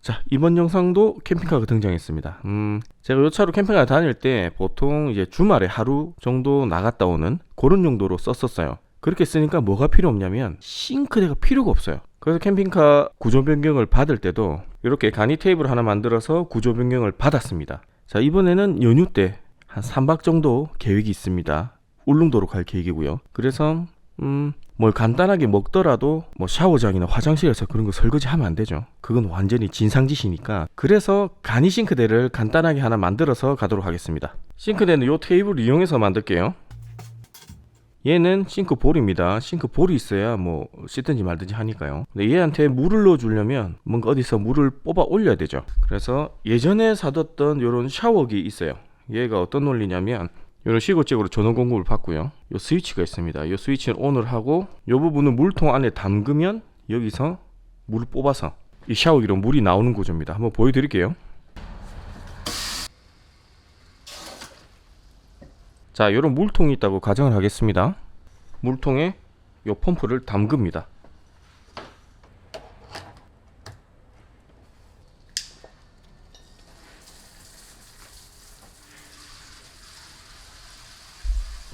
자, 이번 영상도 캠핑카가 등장했습니다. 제가 요 차로 캠핑카 다닐 때 보통 이제 주말에 하루 정도 나갔다 오는 그런 용도로 썼었어요. 그렇게 쓰니까 뭐가 필요 없냐면 싱크대가 필요가 없어요. 그래서 캠핑카 구조 변경을 받을 때도 이렇게 간이 테이블 하나 만들어서 구조 변경을 받았습니다. 자, 이번에는 연휴 때 한 3박 정도 계획이 있습니다. 울릉도로 갈 계획이고요. 그래서 뭘 간단하게 먹더라도 뭐 샤워장이나 화장실에서 그런 거 설거지 하면 안 되죠. 그건 완전히 진상짓이니까. 그래서 간이 싱크대를 간단하게 하나 만들어서 가도록 하겠습니다. 싱크대는 이 테이블을 이용해서 만들게요. 얘는 싱크볼입니다. 싱크볼이 있어야 뭐 씻든지 말든지 하니까요. 근데 얘한테 물을 넣어주려면 뭔가 어디서 물을 뽑아 올려야 되죠. 그래서 예전에 사뒀던 이런 샤워기 있어요. 얘가 어떤 논리냐면 이런 시거잭으로 전원 공급을 받고요. 요 스위치가 있습니다. 이 스위치를 ON을 하고 이 부분을 물통 안에 담그면 여기서 물을 뽑아서 이 샤워기로 물이 나오는 구조입니다. 한번 보여드릴게요. 자, 이런 물통이 있다고 가정을 하겠습니다. 물통에 이 펌프를 담급니다.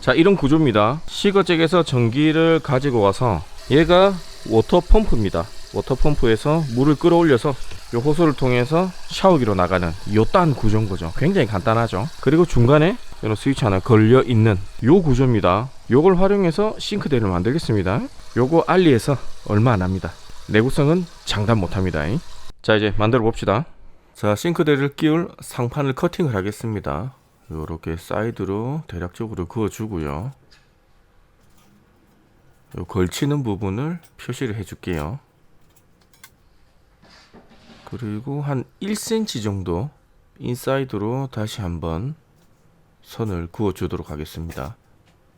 자, 이런 구조입니다. 시거잭에서 전기를 가지고 와서 얘가 워터 펌프입니다. 워터 펌프에서 물을 끌어올려서 이 호스를 통해서 샤워기로 나가는 요딴 구조인 거죠. 굉장히 간단하죠. 그리고 중간에 이런 스위치 하나 걸려 있는 요 구조입니다. 요걸 활용해서 싱크대를 만들겠습니다. 요거 알리에서 얼마 안 합니다. 내구성은 장담 못 합니다. 자, 이제 만들어 봅시다. 자, 싱크대를 끼울 상판을 커팅을 하겠습니다. 요렇게 사이드로 대략적으로 그어주고요. 요 걸치는 부분을 표시를 해줄게요. 그리고 한 1cm 정도 인사이드로 다시 한번 선을 그어주도록 하겠습니다.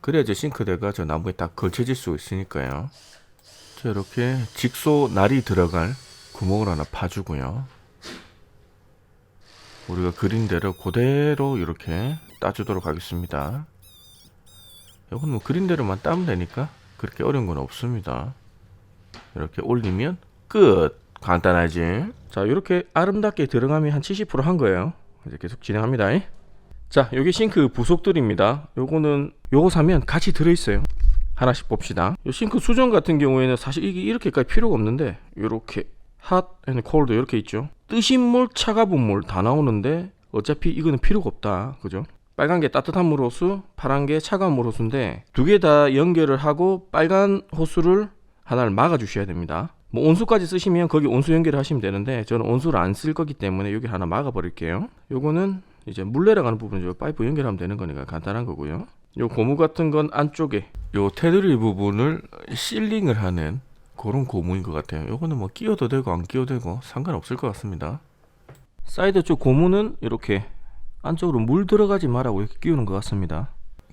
그래야 이제 싱크대가 저 나무에 딱 걸쳐질 수 있으니까요. 자, 이렇게 직소 날이 들어갈 구멍을 하나 파주고요. 우리가 그린 대로 그대로 이렇게 따주도록 하겠습니다. 이건 뭐 그린 대로만 따면 되니까 그렇게 어려운 건 없습니다. 이렇게 올리면 끝. 간단하지. 자, 이렇게 아름답게 들어가면 한 70% 한 거예요. 이제 계속 진행합니다. 자, 여기 싱크 부속들입니다. 요거 사면 같이 들어있어요. 하나씩 봅시다. 요 싱크 수전 같은 경우에는 사실 이게 이렇게까지 필요가 없는데 요렇게 핫 앤 콜드 이렇게 있죠. 뜨신 물, 차가운 물 다 나오는데 어차피 이거는 필요가 없다. 그죠? 빨간 게 따뜻한 물 호수, 파란 게 차가운 물 호수인데 두 개 다 연결을 하고 빨간 호수를 하나를 막아 주셔야 됩니다. 뭐 온수까지 쓰시면 거기 온수 연결을 하시면 되는데 저는 온수를 안 쓸 거기 때문에 여기 하나 막아 버릴게요. 요거는 이제 물 내려가는 부분 파이프 연결하면 되는 거니까 간단한 거고요. 요 고무 같은 건 안쪽에 요 테두리 부분을 실링을 하는 그런 고무인 것 같아요. 요거는 뭐 끼워도 되고 안 끼워도 되고 상관없을 것 같습니다. 사이드 쪽 고무는 이렇게 안쪽으로 물 들어가지 말라고 이렇게 끼우는 것 같습니다.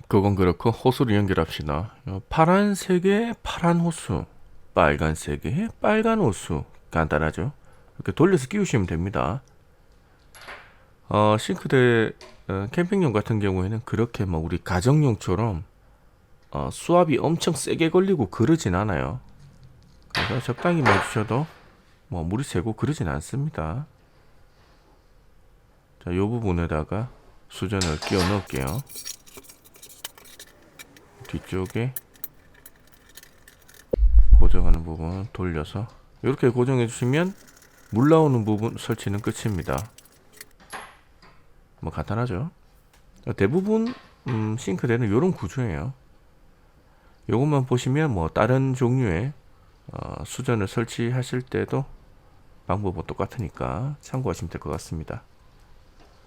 그건 그렇고 호수를 연결합시다. 파란색의 파란 호수, 빨간색의 빨간 호수. 간단하죠. 이렇게 돌려서 끼우시면 됩니다. 싱크대 캠핑용 같은 경우에는 그렇게 뭐 우리 가정용처럼 수압이 엄청 세게 걸리고 그러진 않아요. 그래서 적당히 해주셔도 뭐 물이 새고 그러진 않습니다. 자, 요 부분에다가 수전을 끼워 넣을게요. 뒤쪽에 고정하는 부분 돌려서 이렇게 고정해 주시면 물 나오는 부분 설치는 끝입니다. 뭐 간단하죠. 대부분 싱크대는 이런 구조예요. 요것만 보시면 뭐 다른 종류의 수전을 설치하실 때도 방법은 똑같으니까 참고하시면 될 것 같습니다.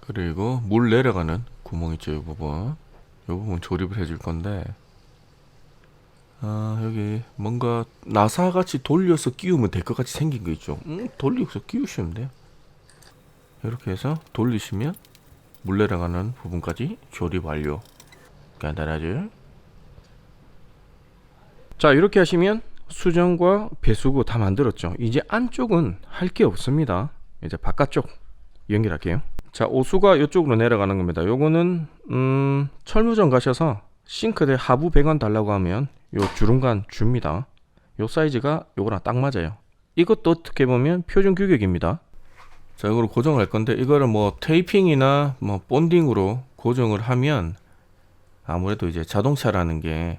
그리고 물 내려가는 구멍 있죠. 이 부분 조립을 해줄 건데 여기 뭔가 나사같이 돌려서 끼우면 될 것 같이 생긴 거 있죠. 돌려서 끼우시면 돼요. 이렇게 해서 돌리시면 물 내려가는 부분까지 조립 완료. 간단하죠. 자, 이렇게 하시면 수전과 배수구 다 만들었죠. 이제 안쪽은 할 게 없습니다. 이제 바깥쪽 연결할게요. 자, 오수가 이쪽으로 내려가는 겁니다. 요거는 철무점 가셔서 싱크대 하부 배관 달라고 하면 요 주름관 줍니다. 요 사이즈가 요거랑 딱 맞아요. 이것도 어떻게 보면 표준 규격입니다. 자, 이걸 고정할 건데 이거를 뭐 테이핑이나 뭐 본딩으로 고정을 하면 아무래도 이제 자동차라는 게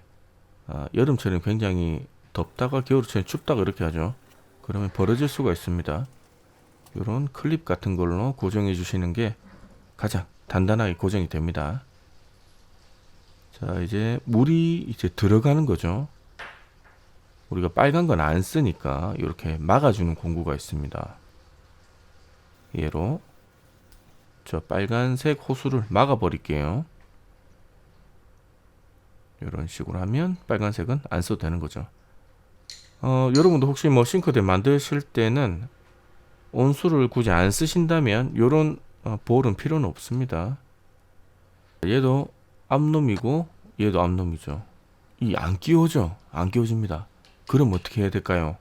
여름철에 굉장히 덥다가 겨울철에 춥다가 이렇게 하죠. 그러면 벌어질 수가 있습니다. 이런 클립 같은 걸로 고정해 주시는 게 가장 단단하게 고정이 됩니다. 자, 이제 물이 이제 들어가는 거죠. 우리가 빨간 건 안 쓰니까 이렇게 막아주는 공구가 있습니다. 얘로 저 빨간색 호수를 막아 버릴게요. 이런 식으로 하면 빨간색은 안 써도 되는 거죠. 여러분도 혹시 뭐 싱크대 만드실 때는 온수를 굳이 안 쓰신다면 이런 볼은 필요는 없습니다. 얘도 앞놈이고 얘도 앞놈이죠. 이 안 끼워져. 안 끼워집니다. 그럼 어떻게 해야 될까요?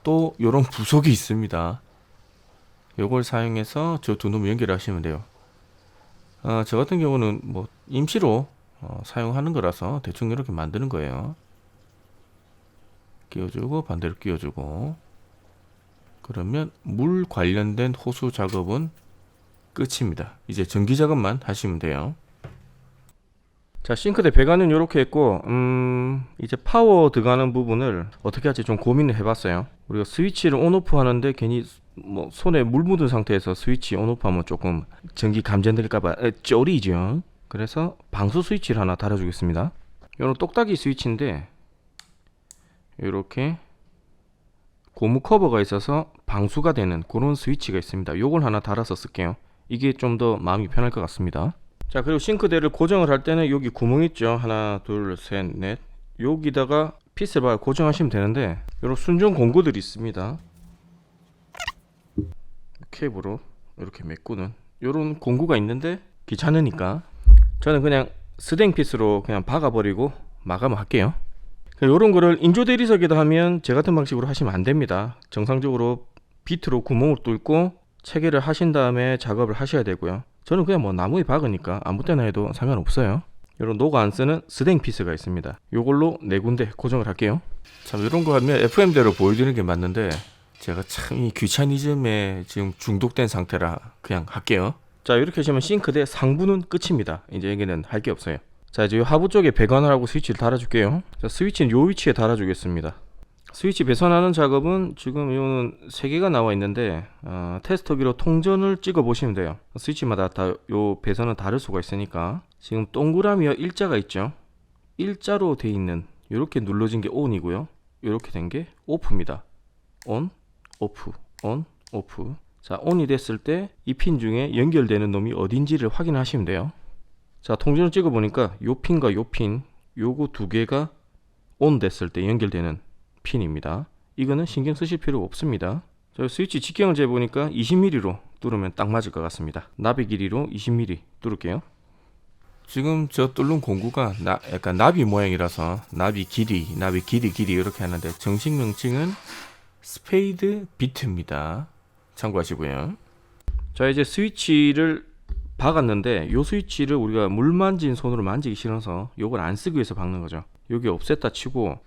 또 이런 부속이 있습니다. 요걸 사용해서 저 두 놈 연결하시면 돼요. 저 같은 경우는 뭐 임시로 사용하는 거라서 대충 이렇게 만드는 거예요. 끼워주고 반대로 끼워주고, 그러면 물 관련된 호수 작업은 끝입니다. 이제 전기 작업만 하시면 돼요. 자, 싱크대 배관은 이렇게 했고, 이제 파워 들어가는 부분을 어떻게 할지 좀 고민을 해봤어요. 우리가 스위치를 온오프 하는데 괜히 뭐 손에 물 묻은 상태에서 스위치 온오프 하면 조금 전기 감전될까봐 쫄이죠. 그래서 방수 스위치를 하나 달아주겠습니다. 이런 똑딱이 스위치인데 이렇게 고무 커버가 있어서 방수가 되는 그런 스위치가 있습니다. 요걸 하나 달아서 쓸게요. 이게 좀 더 마음이 편할 것 같습니다. 자, 그리고 싱크대를 고정을 할 때는 여기 구멍 있죠. 하나, 둘, 셋, 넷. 여기다가 핏을 고정하시면 되는데 이런 순정 공구들이 있습니다. 케이블로 이렇게 메꾸는 이런 공구가 있는데 귀찮으니까 저는 그냥 스댕 핏으로 그냥 박아버리고 마감을 할게요. 이런 거를 인조 대리석에다 하면 제 같은 방식으로 하시면 안 됩니다. 정상적으로 비트로 구멍을 뚫고 체결을 하신 다음에 작업을 하셔야 되고요. 저는 그냥 뭐 나무에 박으니까 아무 때나 해도 상관없어요. 이런 노가 안 쓰는 스댕 피스가 있습니다. 요걸로 네 군데 고정을 할게요. 참 이런 거 하면 FM대로 보여드리는 게 맞는데 제가 참 이 귀차니즘에 지금 중독된 상태라 그냥 할게요. 자, 이렇게 하시면 싱크대 상부는 끝입니다. 이제 여기는 할 게 없어요. 자, 이제 요 하부 쪽에 배관을 하고 스위치를 달아줄게요. 자, 스위치는 요 위치에 달아주겠습니다. 스위치 배선하는 작업은 지금 이거는 3개가 나와 있는데 테스터기로 통전을 찍어 보시면 돼요. 스위치마다 다 요 배선은 다를 수가 있으니까 지금 동그라미와 일자가 있죠. 일자로 돼 있는 이렇게 눌러진 게 ON이고요. 이렇게 된 게 OFF입니다. ON, OFF, ON, OFF. 자, ON이 됐을 때 이 핀 중에 연결되는 놈이 어딘지를 확인하시면 돼요. 자, 통전을 찍어 보니까 요 핀과 요 핀, 요거 두 개가 ON 됐을 때 연결되는 핀입니다. 이거는 신경 쓰실 필요 없습니다. 저 스위치 직경을 재보니까 20mm로 뚫으면 딱 맞을 것 같습니다. 나비 길이로 20mm 뚫을게요. 지금 저 뚫는 공구가 약간 나비 모양이라서 나비 길이 이렇게 하는데 정식 명칭은 스페이드 비트입니다. 참고하시고요. 자, 이제 스위치를 박았는데 요 스위치를 우리가 물 만진 손으로 만지기 싫어서 요걸 안 쓰기 위해서 박는 거죠. 여기 없앴다 치고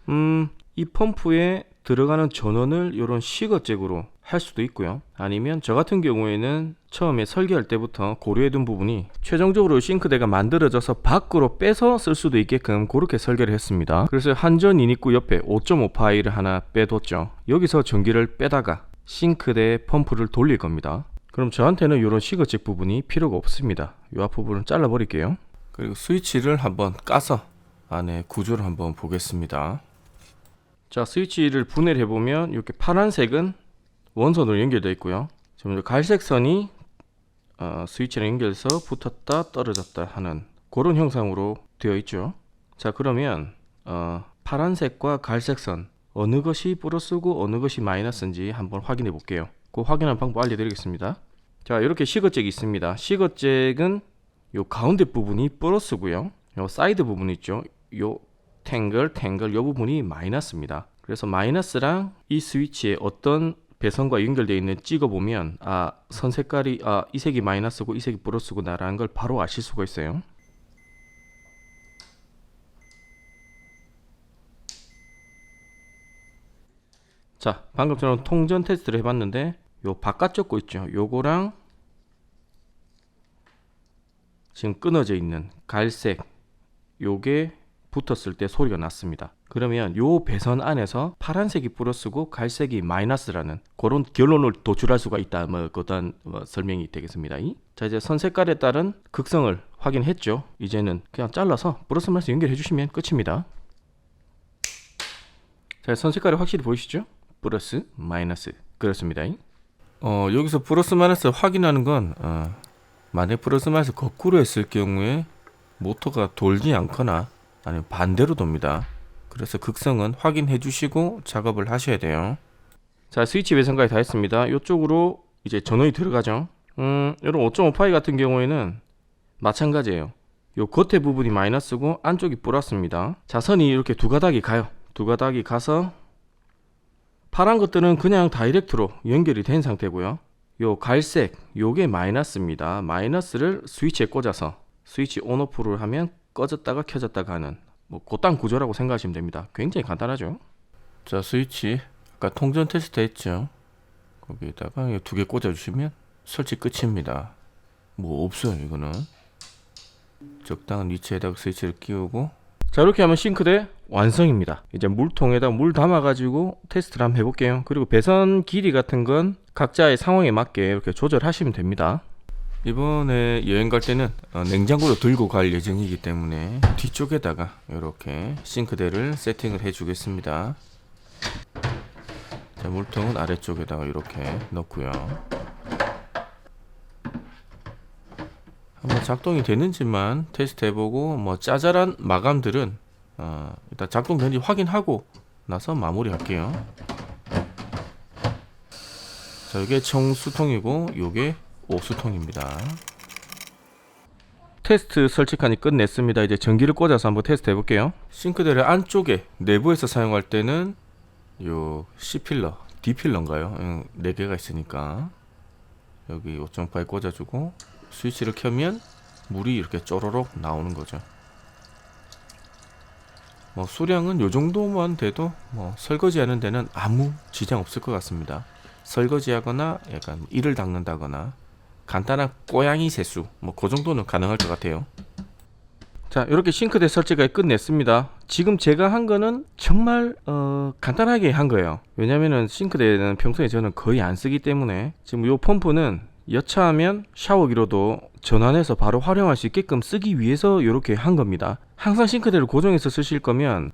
이 펌프에 들어가는 전원을 이런 시거잭으로 할 수도 있고요. 아니면 저 같은 경우에는 처음에 설계할 때부터 고려해둔 부분이 최종적으로 싱크대가 만들어져서 밖으로 빼서 쓸 수도 있게끔 그렇게 설계를 했습니다. 그래서 한전 인입구 옆에 5.5 파일을 하나 빼뒀죠. 여기서 전기를 빼다가 싱크대 펌프를 돌릴 겁니다. 그럼 저한테는 이런 시거잭 부분이 필요가 없습니다. 이 앞부분을 잘라 버릴게요. 그리고 스위치를 한번 까서 안에 구조를 한번 보겠습니다. 자, 스위치를 분해를 해보면 이렇게 파란색은 원선으로 연결되어 있고요. 지금 갈색 선이 스위치랑 연결해서 붙었다 떨어졌다 하는 그런 형상으로 되어 있죠. 자, 그러면 파란색과 갈색 선 어느 것이 플러스고 어느 것이 마이너스인지 한번 확인해 볼게요. 그 확인하는 방법 알려드리겠습니다. 자, 이렇게 시거잭이 있습니다. 시거잭은 요 가운데 부분이 플러스고요. 요 사이드 부분 있죠. 요 탱글 요 부분이 마이너스입니다. 그래서 마이너스랑 이 스위치에 어떤 배선과 연결되어 있는 찍어보면 선 색깔이 이 색이 마이너스고 이 색이 플러스구나 라는 걸 바로 아실 수가 있어요. 자, 방금 저는 통전 테스트를 해봤는데 요 바깥쪽 거 있죠. 요거랑 지금 끊어져 있는 갈색 요게 붙었을 때 소리가 났습니다. 그러면 요 배선 안에서 파란색이 플러스고 갈색이 마이너스라는 그런 결론을 도출할 수가 있다. 뭐 그런 설명이 되겠습니다. 자, 이제 선 색깔에 따른 극성을 확인했죠. 이제는 그냥 잘라서 플러스 마이너스 연결해 주시면 끝입니다. 자, 선 색깔이 확실히 보이시죠? 플러스 마이너스 그렇습니다. 여기서 플러스 마이너스 확인하는 건 만약 플러스 마이너스 거꾸로 했을 경우에 모터가 돌지 않거나 아니면 반대로 돕니다. 그래서 극성은 확인해 주시고 작업을 하셔야 돼요. 자, 스위치 배선까지 다 했습니다. 이쪽으로 이제 전원이 들어가죠. 이런 5.5파이 같은 경우에는 마찬가지예요. 요 겉에 부분이 마이너스고 안쪽이 플러스입니다. 자, 선이 이렇게 두 가닥이 가요. 두 가닥이 가서 파란 것들은 그냥 다이렉트로 연결이 된 상태고요. 요 갈색 요게 마이너스입니다. 마이너스를 스위치에 꽂아서 스위치 온오프를 하면 꺼졌다가 켜졌다가 하는 뭐 그딴 구조라고 생각하시면 됩니다. 굉장히 간단하죠. 자, 스위치 아까 통전 테스트 했죠. 거기에다가 두 개 꽂아주시면 설치 끝입니다. 뭐 없어요. 이거는 적당한 위치에다가 스위치를 끼우고, 자, 이렇게 하면 싱크대 완성입니다. 이제 물통에다 물 담아가지고 테스트를 한번 해볼게요. 그리고 배선 길이 같은 건 각자의 상황에 맞게 이렇게 조절하시면 됩니다. 이번에 여행 갈 때는 냉장고로 들고 갈 예정이기 때문에 뒤쪽에다가 이렇게 싱크대를 세팅을 해 주겠습니다. 자, 물통은 아래쪽에다가 이렇게 넣고요. 한번 작동이 되는지만 테스트 해보고 뭐 짜잘한 마감들은 일단 작동되는지 확인하고 나서 마무리 할게요. 자, 이게 청수통이고 요게 오수통입니다. 테스트 설치까지 끝냈습니다. 이제 전기를 꽂아서 한번 테스트 해볼게요. 싱크대를 안쪽에 내부에서 사용할 때는 요 C필러, D필러인가요? 4개가 있으니까 여기 5.8 꽂아주고 스위치를 켜면 물이 이렇게 쪼로록 나오는 거죠. 뭐 수량은 요 정도만 돼도 뭐 설거지하는 데는 아무 지장 없을 것 같습니다. 설거지하거나 약간 이를 닦는다거나 간단한 고양이 세수 뭐 그 정도는 가능할 것 같아요. 자, 이렇게 싱크대 설치가 끝냈습니다. 지금 제가 한 거는 정말 간단하게 한 거예요. 왜냐면은 싱크대는 평소에 저는 거의 안 쓰기 때문에 지금 이 펌프는 여차하면 샤워기로도 전환해서 바로 활용할 수 있게끔 쓰기 위해서 이렇게 한 겁니다. 항상 싱크대를 고정해서 쓰실 거면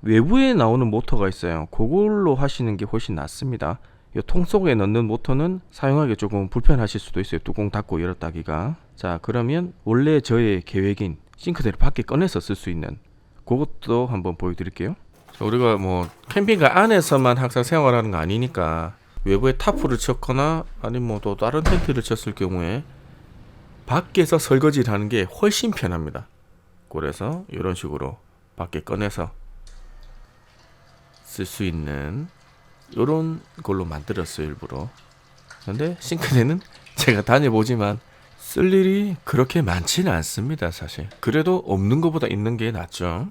외부에 나오는 모터가 있어요. 그걸로 하시는 게 훨씬 낫습니다. 이 통 속에 넣는 모터는 사용하기 조금 불편하실 수도 있어요. 뚜껑 닫고 열었다기가. 자, 그러면 원래 저의 계획인 싱크대를 밖에 꺼내서 쓸 수 있는 그것도 한번 보여드릴게요. 자, 우리가 뭐 캠핑카 안에서만 항상 생활하는 거 아니니까 외부에 타프를 쳤거나 아니면 뭐 또 다른 텐트를 쳤을 경우에 밖에서 설거지를 하는 게 훨씬 편합니다. 그래서 이런 식으로 밖에 꺼내서 쓸 수 있는 이런 걸로 만들었어요, 일부러. 근데 싱크대는 제가 다녀보지만 쓸 일이 그렇게 많지는 않습니다, 사실. 그래도 없는 것보다 있는 게 낫죠.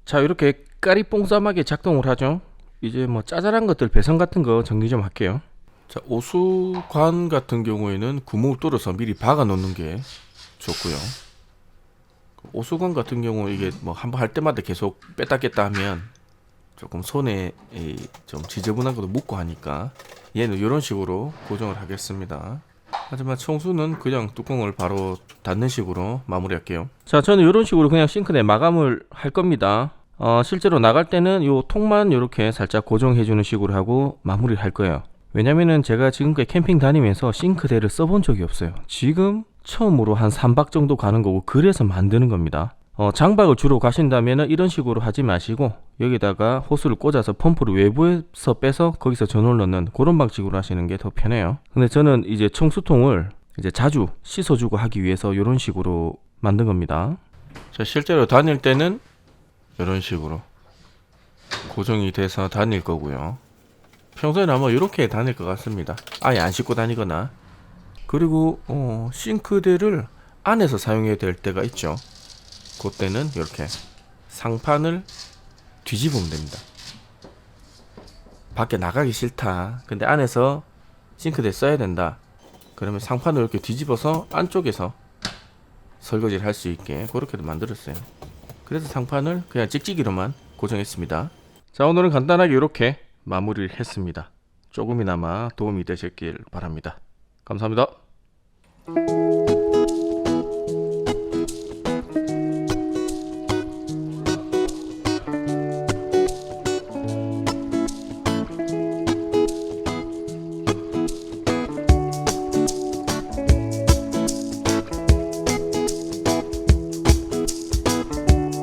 자, 이렇게 까리뽕쌈하게 작동을 하죠. 이제 뭐 짜잘한 것들 배선 같은 거 정리 좀 할게요. 자, 오수관 같은 경우에는 구멍을 뚫어서 미리 박아 놓는 게 좋고요. 오수관 같은 경우 이게 뭐 한번 할 때마다 계속 뺐다 꼈다 하면 조금 손에 좀 지저분한 것도 묻고 하니까 얘는 이런 식으로 고정을 하겠습니다. 하지만 청수는 그냥 뚜껑을 바로 닫는 식으로 마무리할게요. 자, 저는 이런 식으로 그냥 싱크대 마감을 할 겁니다. 실제로 나갈 때는 요 통만 이렇게 살짝 고정해 주는 식으로 하고 마무리를 할 거예요. 왜냐면은 제가 지금까지 캠핑 다니면서 싱크대를 써본 적이 없어요. 지금 처음으로 한 3박 정도 가는 거고 그래서 만드는 겁니다. 장박을 주로 가신다면 이런 식으로 하지 마시고 여기다가 호스를 꽂아서 펌프를 외부에서 빼서 거기서 전원을 넣는 그런 방식으로 하시는 게 더 편해요. 근데 저는 이제 청수통을 이제 자주 씻어주고 하기 위해서 이런 식으로 만든 겁니다. 자, 실제로 다닐 때는 이런 식으로 고정이 돼서 다닐 거고요. 평소에는 아마 이렇게 다닐 것 같습니다. 아예 안 씻고 다니거나. 그리고 싱크대를 안에서 사용해야 될 때가 있죠. 그때는 이렇게 상판을 뒤집으면 됩니다. 밖에 나가기 싫다. 근데 안에서 싱크대에 써야 된다. 그러면 상판을 이렇게 뒤집어서 안쪽에서 설거지를 할 수 있게 그렇게도 만들었어요. 그래서 상판을 그냥 찍찍이로만 고정했습니다. 자, 오늘은 간단하게 이렇게 마무리를 했습니다. 조금이나마 도움이 되셨길 바랍니다. 감사합니다.